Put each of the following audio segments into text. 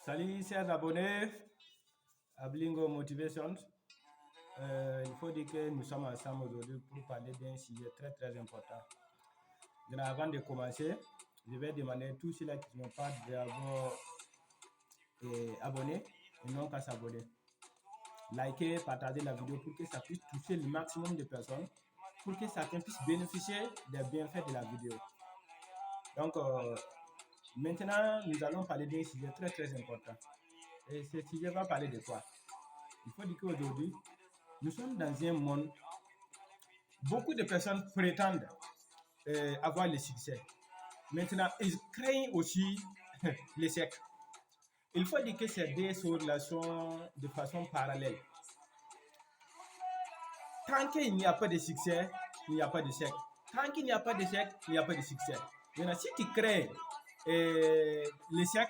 Salut chers abonnés à Blingo Motivation. Il faut dire que nous sommes ensemble aujourd'hui pour parler d'un sujet très important. Donc, avant de commencer, je vais demander à tous ceux-là qui n'ont pas d'abord abonné et non qu'à s'abonner. Likez, partagez la vidéo pour que ça puisse toucher le maximum de personnes, pour que chacun puisse bénéficier des bienfaits de la vidéo. Donc, maintenant, nous allons parler d'un sujet très important. Et ce sujet va parler de quoi? Il faut dire qu'aujourd'hui, nous sommes dans un monde, beaucoup de personnes prétendent avoir le succès. Maintenant, ils craignent aussi l'échec. Il faut dire que ces deux sont relations de façon parallèle. Tant qu'il n'y a pas de succès, il n'y a pas d'échec. Tant qu'il n'y a pas d'échec, il n'y a pas de succès. Maintenant, si tu crées l'échec,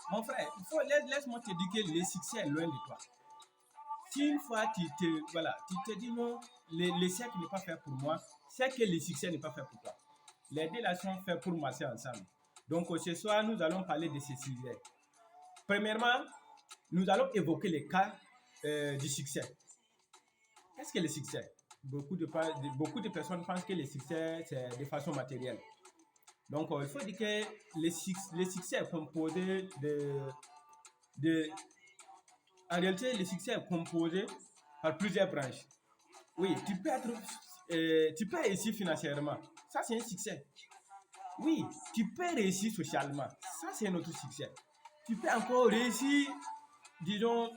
mon frère, laisse-moi te dire que le succès est loin de toi. Si une fois tu te dis non, l'échec n'est pas fait pour moi, c'est que le succès n'est pas fait pour toi. Les deux là sont faits pour marcher ensemble. Donc ce soir, nous allons parler de ces sujets. Premièrement, nous allons évoquer les cas du succès. Qu'est-ce que le succès? Beaucoup de personnes pensent que le succès, c'est de façon matérielle. Donc il faut dire que le succès est composé en réalité, le succès est composé par plusieurs branches. Oui, tu peux réussir financièrement. Ça, c'est un succès. Oui, tu peux réussir socialement. Ça, c'est un autre succès. Tu peux encore réussir, disons,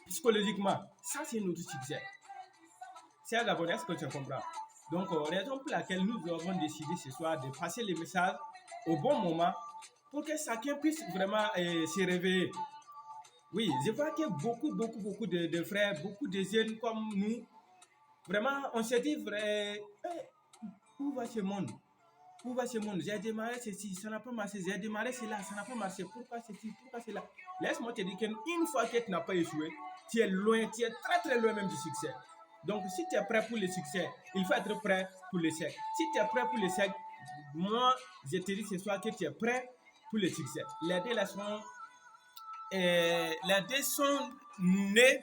psychologiquement. Ça, c'est un autre succès. C'est à l'abonné, est-ce que tu comprends? Donc, raison pour laquelle nous avons décidé ce soir de passer les messages au bon moment pour que chacun puisse vraiment se réveiller. Oui, je vois que beaucoup de frères, beaucoup de jeunes comme nous, vraiment, on se dit, où va ce monde? Où va ce monde? J'ai démarré ceci, ça n'a pas marché. J'ai démarré cela, ça n'a pas marché. Pourquoi ceci? Pourquoi cela? Laisse-moi te dire qu'une fois que tu n'as pas échoué, tu es loin, tu es très loin même du succès. Donc, si tu es prêt pour le succès, il faut être prêt pour l'échec. Si tu es prêt pour l'échec, moi, je te dis ce soir que tu es prêt pour le succès. Les deux sont nés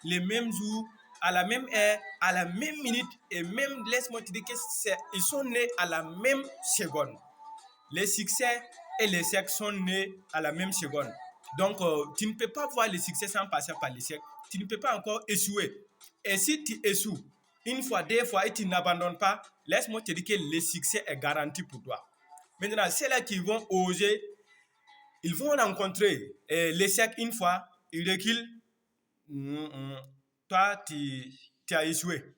les mêmes jours, à la même heure, à la même minute, et même, laisse-moi te dire qu'ils sont nés à la même seconde. Le succès et l'échec sont nés à la même seconde. Donc, tu ne peux pas voir le succès sans passer par l'échec. Tu ne peux pas encore échouer. Et si tu échoues une fois, deux fois, et tu n'abandonnes pas, laisse-moi te dire que le succès est garanti pour toi. Maintenant, ceux-là qui vont oser, ils vont rencontrer l'échec une fois, ils reculent. Toi, tu as échoué.